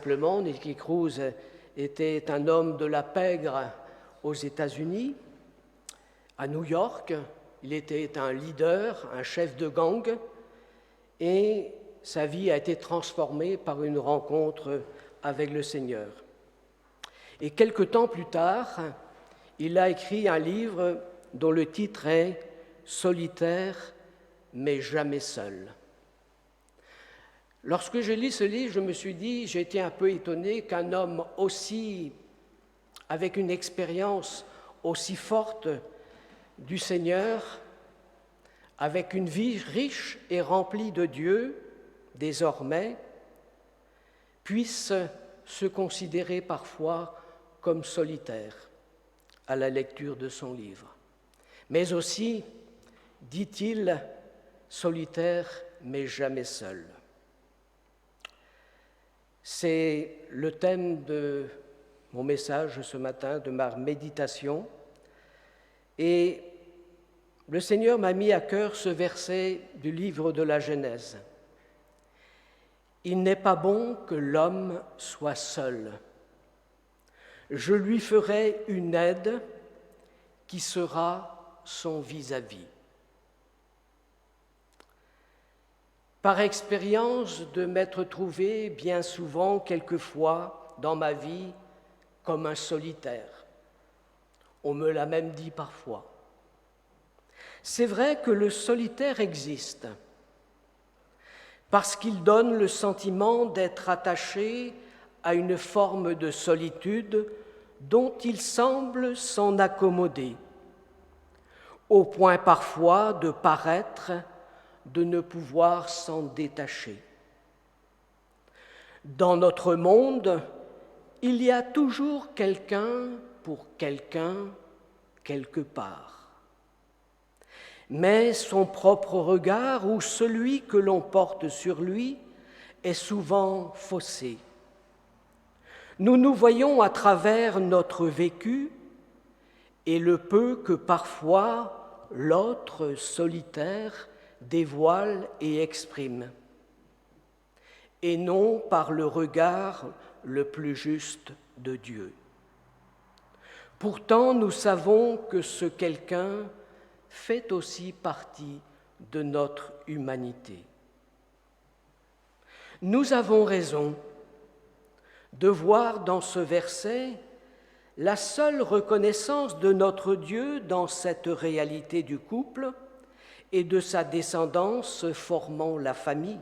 simplement. Nicky Cruz était un homme de la pègre aux États-Unis, à New York. Il était un leader, un chef de gang, et sa vie a été transformée par une rencontre avec le Seigneur. Et quelque temps plus tard, il a écrit un livre dont le titre est « Solitaire, mais jamais seul ». Lorsque je lis ce livre, je me suis dit, j'ai été un peu étonné qu'un homme aussi, avec une expérience aussi forte du Seigneur, avec une vie riche et remplie de Dieu, désormais, puisse se considérer parfois comme solitaire à la lecture de son livre. Mais aussi, dit-il, solitaire mais jamais seul. C'est le thème de mon message ce matin, de ma méditation. Et le Seigneur m'a mis à cœur ce verset du livre de la Genèse. Il n'est pas bon que l'homme soit seul. Je lui ferai une aide qui sera son vis-à-vis. Par expérience de m'être trouvé bien souvent, quelquefois, dans ma vie, comme un solitaire. On me l'a même dit parfois. C'est vrai que le solitaire existe, parce qu'il donne le sentiment d'être attaché à une forme de solitude dont il semble s'en accommoder, au point parfois de paraître de ne pouvoir s'en détacher. Dans notre monde, il y a toujours quelqu'un pour quelqu'un quelque part. Mais son propre regard ou celui que l'on porte sur lui est souvent faussé. Nous nous voyons à travers notre vécu et le peu que parfois l'autre solitaire dévoile et exprime, et non par le regard le plus juste de Dieu. Pourtant, nous savons que ce quelqu'un fait aussi partie de notre humanité. Nous avons raison de voir dans ce verset la seule reconnaissance de notre Dieu dans cette réalité du couple et de sa descendance formant la famille.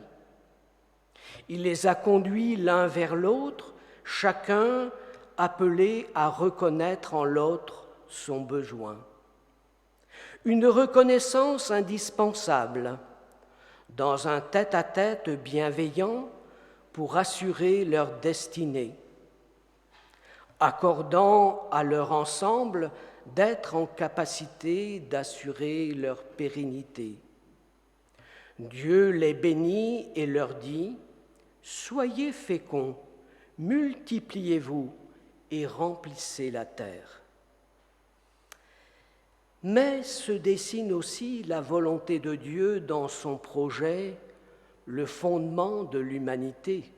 Il les a conduits l'un vers l'autre, chacun appelé à reconnaître en l'autre son besoin. Une reconnaissance indispensable dans un tête-à-tête bienveillant pour assurer leur destinée, accordant à leur ensemble d'être en capacité d'assurer leur pérennité. Dieu les bénit et leur dit « Soyez féconds, multipliez-vous et remplissez la terre. » Mais se dessine aussi la volonté de Dieu dans son projet, le fondement de l'humanité.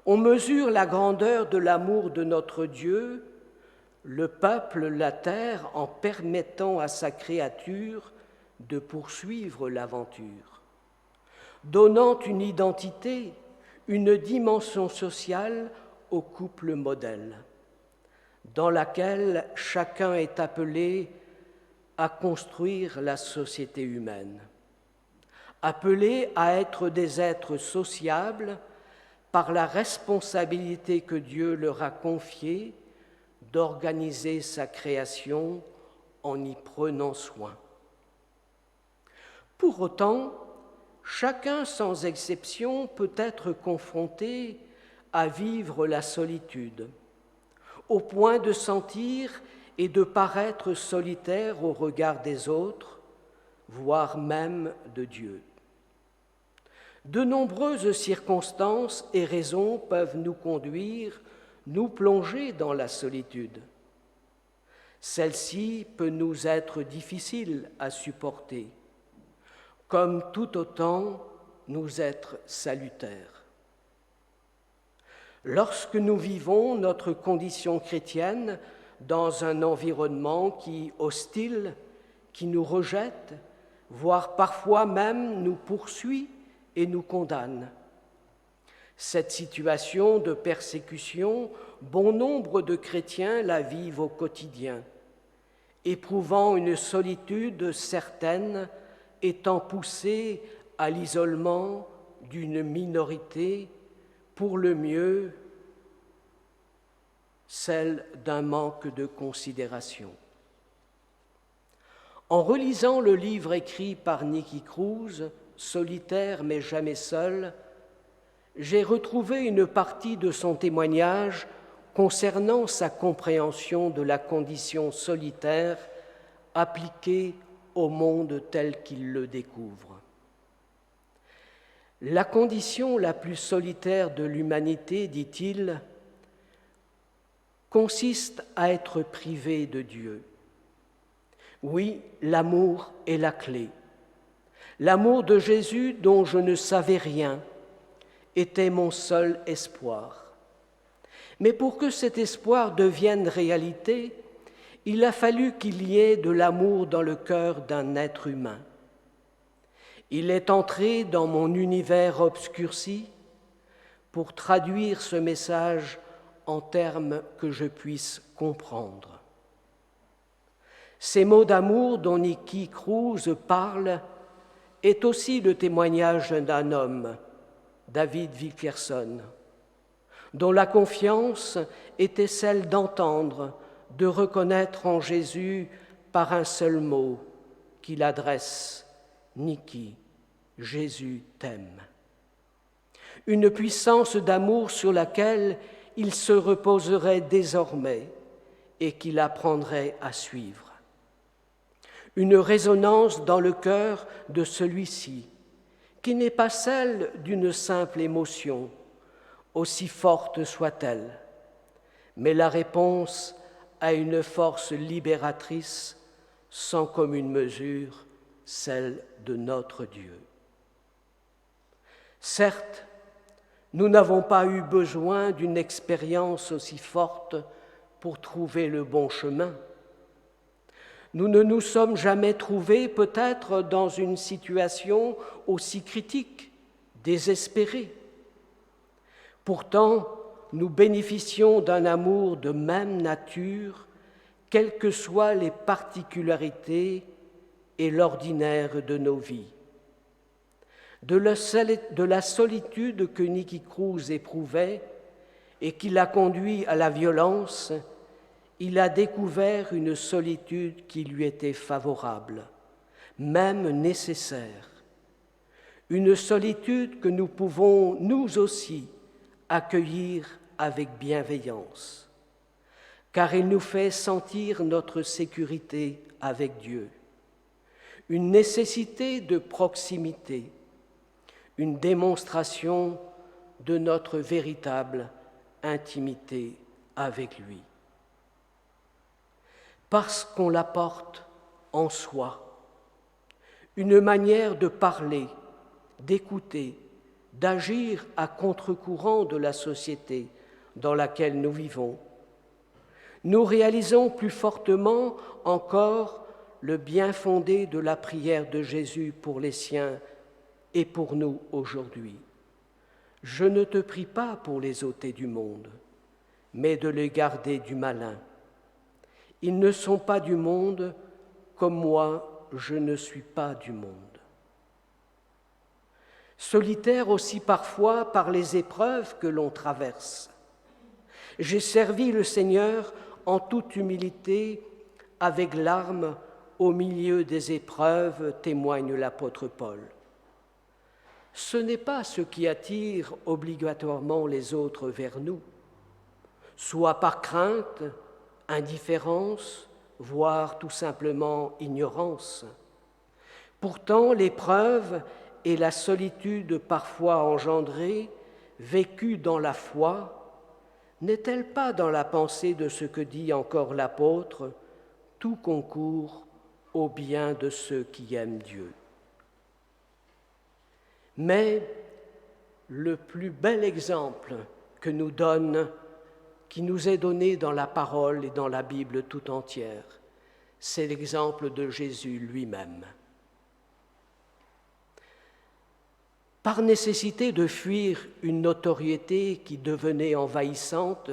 On mesure la grandeur de l'amour de notre Dieu, le peuple, la terre, en permettant à sa créature de poursuivre l'aventure, donnant une identité, une dimension sociale au couple modèle, dans laquelle chacun est appelé à construire la société humaine, appelé à être des êtres sociables par la responsabilité que Dieu leur a confiée d'organiser sa création en y prenant soin. Pour autant, chacun sans exception peut être confronté à vivre la solitude, au point de sentir et de paraître solitaire au regard des autres, voire même de Dieu. De nombreuses circonstances et raisons peuvent nous conduire, nous plonger dans la solitude. Celle-ci peut nous être difficile à supporter, comme tout autant nous être salutaire. Lorsque nous vivons notre condition chrétienne dans un environnement qui hostile, qui nous rejette, voire parfois même nous poursuit et nous condamne. Cette situation de persécution, bon nombre de chrétiens la vivent au quotidien, éprouvant une solitude certaine, étant poussés à l'isolement d'une minorité, pour le mieux, celle d'un manque de considération. En relisant le livre écrit par Nicky Cruz, Solitaire mais jamais seul, j'ai retrouvé une partie de son témoignage concernant sa compréhension de la condition solitaire appliquée au monde tel qu'il le découvre. La condition la plus solitaire de l'humanité, dit-il, consiste à être privé de Dieu. Oui, l'amour est la clé. L'amour de Jésus dont je ne savais rien était mon seul espoir. Mais pour que cet espoir devienne réalité, il a fallu qu'il y ait de l'amour dans le cœur d'un être humain. Il est entré dans mon univers obscurci pour traduire ce message en termes que je puisse comprendre. Ces mots d'amour dont Nicky Cruz parle est aussi le témoignage d'un homme, David Wilkerson, dont la confiance était celle d'entendre, de reconnaître en Jésus par un seul mot qu'il adresse, Nicky, Jésus t'aime. Une puissance d'amour sur laquelle il se reposerait désormais et qu'il apprendrait à suivre. Une résonance dans le cœur de celui-ci, qui n'est pas celle d'une simple émotion, aussi forte soit-elle, mais la réponse à une force libératrice sans commune mesure, celle de notre Dieu. Certes, nous n'avons pas eu besoin d'une expérience aussi forte pour trouver le bon chemin. Nous ne nous sommes jamais trouvés peut-être dans une situation aussi critique, désespérée. Pourtant, nous bénéficions d'un amour de même nature, quelles que soient les particularités et l'ordinaire de nos vies. De la solitude que Nicky Cruz éprouvait et qui l'a conduit à la violence, il a découvert une solitude qui lui était favorable, même nécessaire. Une solitude que nous pouvons, nous aussi, accueillir avec bienveillance, car il nous fait sentir notre sécurité avec Dieu, une nécessité de proximité, une démonstration de notre véritable intimité avec lui. Parce qu'on la porte en soi, une manière de parler, d'écouter, d'agir à contre-courant de la société dans laquelle nous vivons. Nous réalisons plus fortement encore le bien fondé de la prière de Jésus pour les siens et pour nous aujourd'hui. Je ne te prie pas pour les ôter du monde, mais de les garder du malin. Ils ne sont pas du monde, comme moi, je ne suis pas du monde. Solitaire aussi parfois par les épreuves que l'on traverse. J'ai servi le Seigneur en toute humilité, avec larmes, au milieu des épreuves, témoigne l'apôtre Paul. Ce n'est pas ce qui attire obligatoirement les autres vers nous, soit par crainte, indifférence, voire tout simplement ignorance. Pourtant, l'épreuve et la solitude parfois engendrée, vécue dans la foi, n'est-elle pas dans la pensée de ce que dit encore l'apôtre « Tout concourt au bien de ceux qui aiment Dieu ». Mais le plus bel exemple qui nous est donné dans la parole et dans la Bible tout entière. C'est l'exemple de Jésus lui-même. Par nécessité de fuir une notoriété qui devenait envahissante,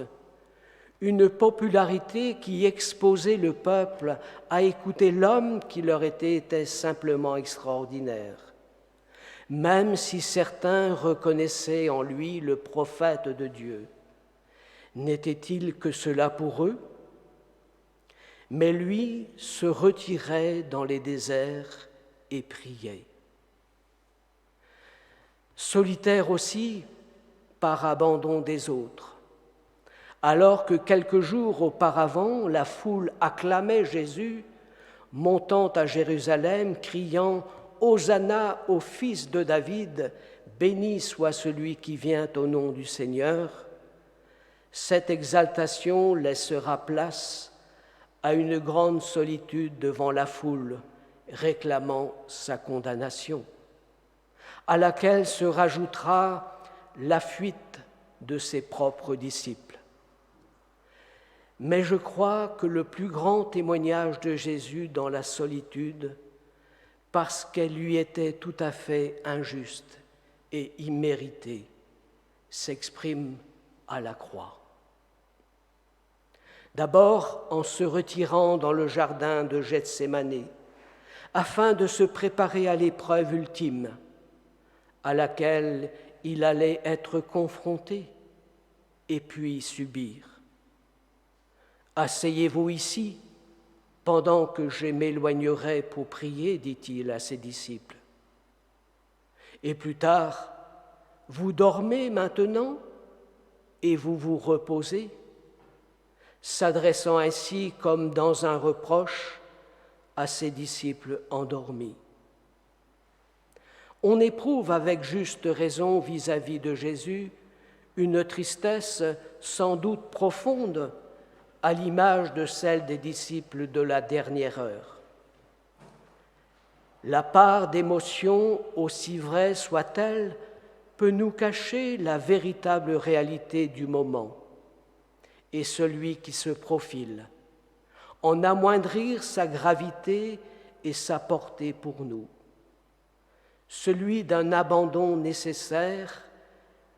une popularité qui exposait le peuple à écouter l'homme qui leur était simplement extraordinaire, même si certains reconnaissaient en lui le prophète de Dieu. N'était-il que cela pour eux? Mais lui se retirait dans les déserts et priait. Solitaire aussi par abandon des autres. Alors que quelques jours auparavant, la foule acclamait Jésus, montant à Jérusalem, criant « Hosanna au fils de David, béni soit celui qui vient au nom du Seigneur », cette exaltation laissera place à une grande solitude devant la foule, réclamant sa condamnation, à laquelle se rajoutera la fuite de ses propres disciples. Mais je crois que le plus grand témoignage de Jésus dans la solitude, parce qu'elle lui était tout à fait injuste et imméritée, s'exprime à la croix. D'abord en se retirant dans le jardin de Gethsémani, afin de se préparer à l'épreuve ultime, à laquelle il allait être confronté et puis subir. « Asseyez-vous ici, pendant que je m'éloignerai pour prier, dit-il à ses disciples. Et plus tard, vous dormez maintenant et vous vous reposez, s'adressant ainsi comme dans un reproche à ses disciples endormis. On éprouve avec juste raison vis-à-vis de Jésus une tristesse sans doute profonde à l'image de celle des disciples de la dernière heure. La part d'émotion, aussi vraie soit-elle, peut nous cacher la véritable réalité du moment et celui qui se profile, en amoindrir sa gravité et sa portée pour nous. Celui d'un abandon nécessaire,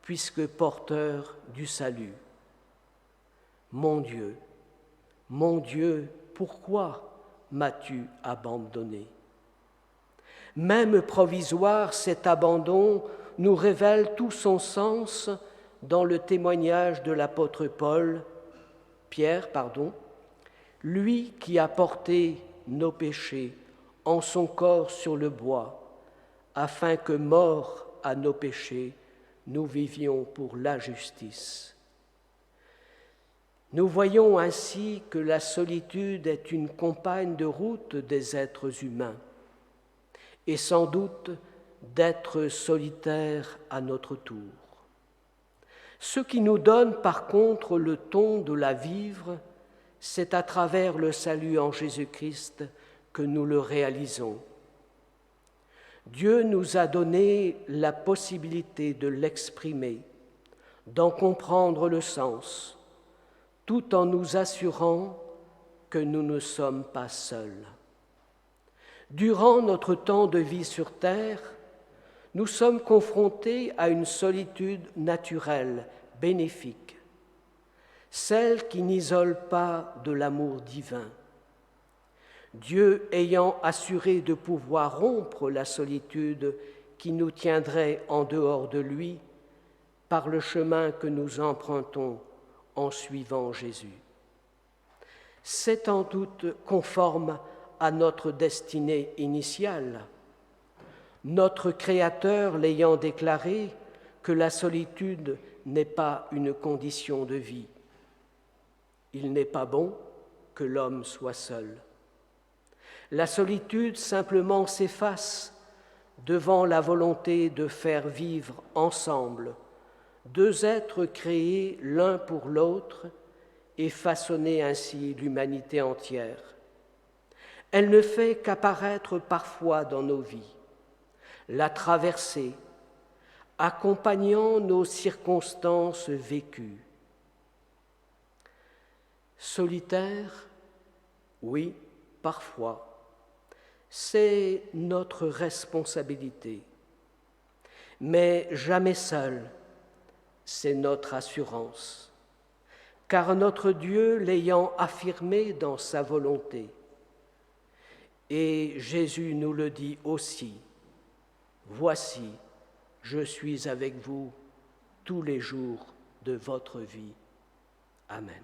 puisque porteur du salut. Mon Dieu, pourquoi m'as-tu abandonné ? Même provisoire, cet abandon nous révèle tout son sens dans le témoignage de l'apôtre Pierre, lui qui a porté nos péchés en son corps sur le bois, afin que, morts à nos péchés, nous vivions pour la justice. Nous voyons ainsi que la solitude est une compagne de route des êtres humains, et sans doute d'être solitaires à notre tour. Ce qui nous donne par contre le ton de la vivre, c'est à travers le salut en Jésus-Christ que nous le réalisons. Dieu nous a donné la possibilité de l'exprimer, d'en comprendre le sens, tout en nous assurant que nous ne sommes pas seuls. Durant notre temps de vie sur terre, nous sommes confrontés à une solitude naturelle, bénéfique, celle qui n'isole pas de l'amour divin. Dieu ayant assuré de pouvoir rompre la solitude qui nous tiendrait en dehors de lui par le chemin que nous empruntons en suivant Jésus. C'est en doute conforme à notre destinée initiale, notre Créateur l'ayant déclaré que la solitude n'est pas une condition de vie. Il n'est pas bon que l'homme soit seul. La solitude simplement s'efface devant la volonté de faire vivre ensemble deux êtres créés l'un pour l'autre et façonner ainsi l'humanité entière. Elle ne fait qu'apparaître parfois dans nos vies, la traverser, accompagnant nos circonstances vécues. Solitaire, oui, parfois, c'est notre responsabilité, mais jamais seul, c'est notre assurance, car notre Dieu l'ayant affirmé dans sa volonté. Et Jésus nous le dit aussi, « Voici, je suis avec vous tous les jours de votre vie. » Amen.